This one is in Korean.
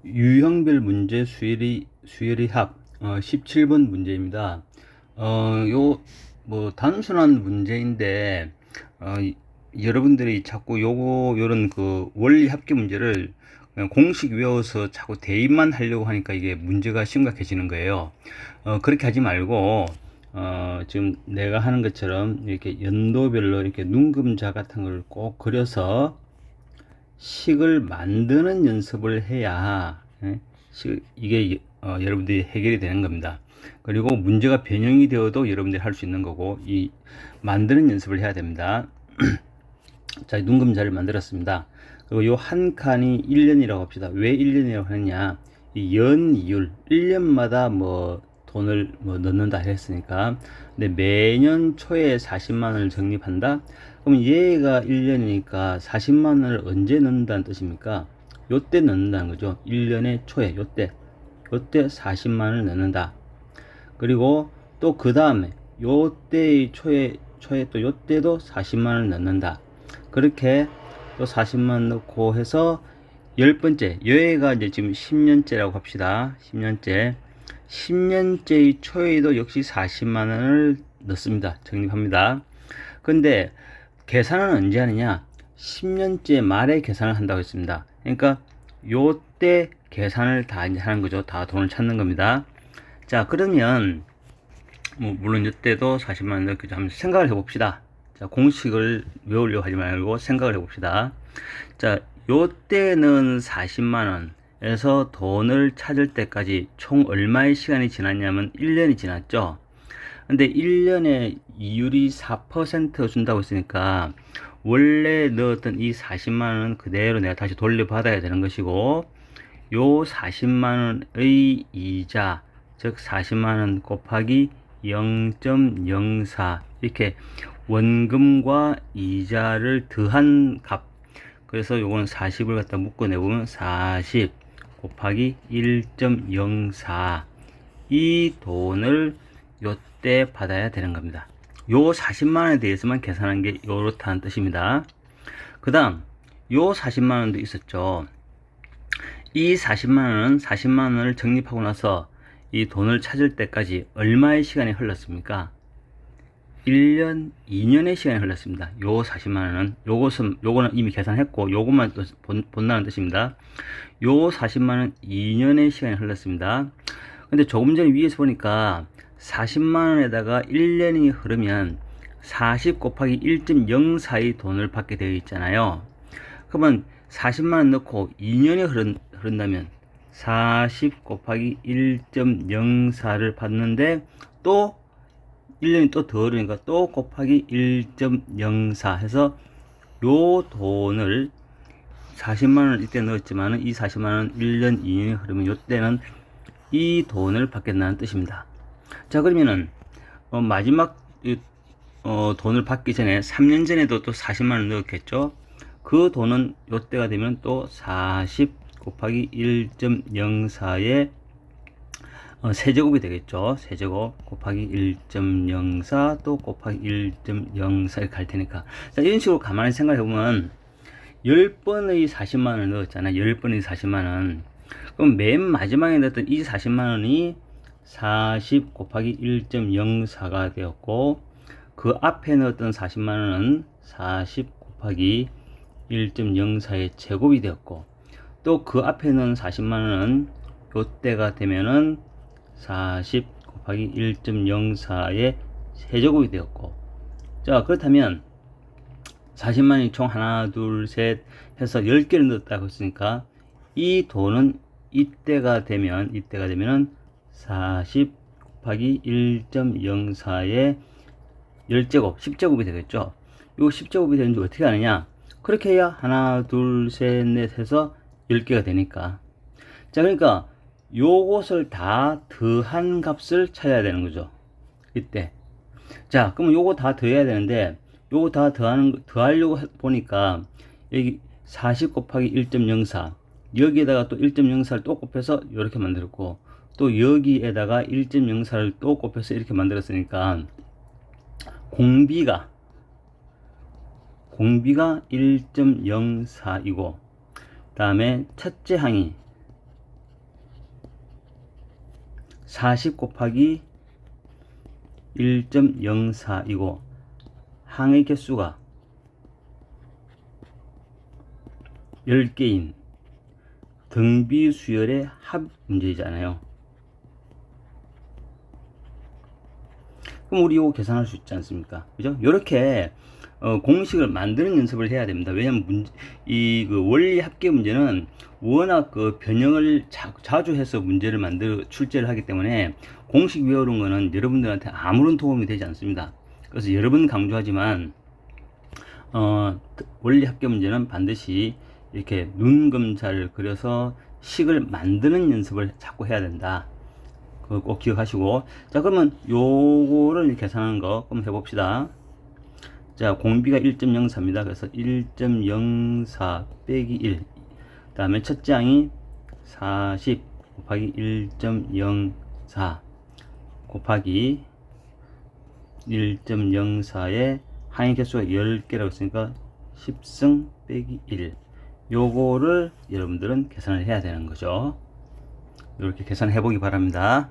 유형별 문제 수열이 합 17번 문제입니다. 단순한 문제인데, 여러분들이 자꾸 요런 그 원리 합계 문제를 그냥 공식 외워서 자꾸 대입만 하려고 하니까 이게 문제가 심각해지는 거예요. 그렇게 하지 말고, 지금 내가 하는 것처럼 이렇게 연도별로 이렇게 눈금자 같은 걸 꼭 그려서 식을 만드는 연습을 해야 이게 여러분들이 해결이 되는 겁니다. 그리고 문제가 변형이 되어도 여러분들이 할 수 있는 거고, 이 만드는 연습을 해야 됩니다. 자, 눈금자를 만들었습니다. 그리고 요 한 칸이 1년이라고 합시다. 왜 1년이라고 하느냐, 이 연이율 1년마다 뭐 돈을 뭐 넣는다 했으니까, 근데 매년 초에 40만 원을 적립한다. 그럼 얘가 1년이니까 40만 원을 언제 넣는다는 뜻입니까? 요때 넣는다는 거죠. 1년의 초에 요때 40만 원을 넣는다. 그리고 또 그 다음에 요때의 초에 또 요때도 40만 원을 넣는다. 그렇게 또 40만 원 넣고 해서 10번째, 여기가 이제 지금 10년째라고 합시다. 10년째의 초에도 역시 40만 원을 넣습니다. 적립합니다. 근데 계산은 언제 하느냐? 10년째 말에 계산을 한다고 했습니다. 그러니까 요때 계산을 다 이제 하는 거죠. 다 돈을 찾는 겁니다. 자, 그러면 물론 이때도 40만 원 넣고 한번 생각을 해봅시다. 자, 공식을 외우려고 하지 말고 생각을 해봅시다. 자, 요때는 40만 원에서 돈을 찾을 때까지 총 얼마의 시간이 지났냐면 1년이 지났죠. 근데 1년에 이율이 4% 준다고 했으니까 원래 넣었던 이 40만 원은 그대로 내가 다시 돌려받아야 되는 것이고, 요 40만 원의 이자, 즉 40만 원 곱하기 0.04, 이렇게 원금과 이자를 더한 값. 그래서 요거는 40을 갖다 묶어내보면 40 곱하기 1.04, 이 돈을 요때 받아야 되는 겁니다. 요 40만 원에 대해서만 계산한 게 요렇다는 뜻입니다. 그 다음 요 40만 원도 있었죠. 이 40만 원을 적립하고 나서 이 돈을 찾을 때까지 얼마의 시간이 흘렀습니까? 1년, 2년의 시간이 흘렀습니다. 요 40만 원은, 요거는 이미 계산했고, 요것만 또 본다는 뜻입니다. 요 40만 원 2년의 시간이 흘렀습니다. 근데 조금 전에 위에서 보니까 40만 원에다가 1년이 흐르면 40 곱하기 1.04의 돈을 받게 되어 있잖아요. 그러면 40만 원 넣고 2년이 흐른다면 40 곱하기 1.04를 받는데, 또 1년이 또 더 흐르니까 또 곱하기 1.04 해서 요 돈을 40만 원을 이때 넣었지만은 이 40만 원 1년, 2년이 흐르면 요때는 이 돈을 받겠다는 뜻입니다. 자, 그러면은 마지막 돈을 받기 전에 3년 전에도 또 40만 원 넣었겠죠. 그 돈은 요때가 되면 또 40 곱하기 1.04의 세제곱이 되겠죠. 세제곱 곱하기 1.04 또 곱하기 1.04 이렇게 할 테니까, 자, 이런 식으로 가만히 생각해 보면 10번의 40만 원을 넣었잖아요. 10번의 40만 원. 그럼 맨 마지막에 넣었던 이 40만 원이 40 곱하기 1.04가 되었고, 그 앞에 넣었던 40만 원은 40 곱하기 1.04의 제곱이 되었고, 또 그 앞에 넣은 40만 원은 요때가 되면은 40 곱하기 1.04의 세제곱이 되었고, 자, 그렇다면 40만 원이 총 하나, 둘, 셋 해서 10개를 넣었다고 했으니까 이 돈은 이때가 되면은 40 곱하기 1.04의 10제곱, 10제곱이 되겠죠. 요 10제곱이 되는지 어떻게 하느냐? 그렇게 해야 하나, 둘, 셋, 넷 해서 10개가 되니까. 자, 그러니까 요것을 다 더한 값을 찾아야 되는 거죠. 이때. 자, 그러면 요거 다 더해야 되는데, 요거 다 더하려고 보니까 여기 40 곱하기 1.04, 여기에다가 또 1.04를 또 곱해서 이렇게 만들었고, 또 여기에다가 1.04를 또 곱해서 이렇게 만들었으니까 공비가 1.04이고, 다음에 첫째 항이 40 곱하기 1.04이고 항의 개수가 10개인 등비 수열의 합 문제이잖아요. 그럼 우리 이거 계산할 수 있지 않습니까? 그죠? 이렇게 공식을 만드는 연습을 해야 됩니다. 왜냐면 그 원리 합계 문제는 워낙 그 변형을 자주 해서 문제를 만들어 출제를 하기 때문에 공식 외우는 거는 여러분들한테 아무런 도움이 되지 않습니다. 그래서 여러 번 강조하지만 원리 합계 문제는 반드시 이렇게 눈 검사를 그려서 식을 만드는 연습을 자꾸 해야 된다. 그거 꼭 기억하시고. 자, 그러면 요거를 계산하는 거 한번 해봅시다. 자, 공비가 1.04입니다. 그래서 1.04 빼기 1. 그 다음에 첫째 항이 40 곱하기 1.04 곱하기 1.04에 항의 개수가 10개라고 했으니까 10승 빼기 1. 요거를 여러분들은 계산을 해야 되는 거죠. 이렇게 계산해 보기 바랍니다.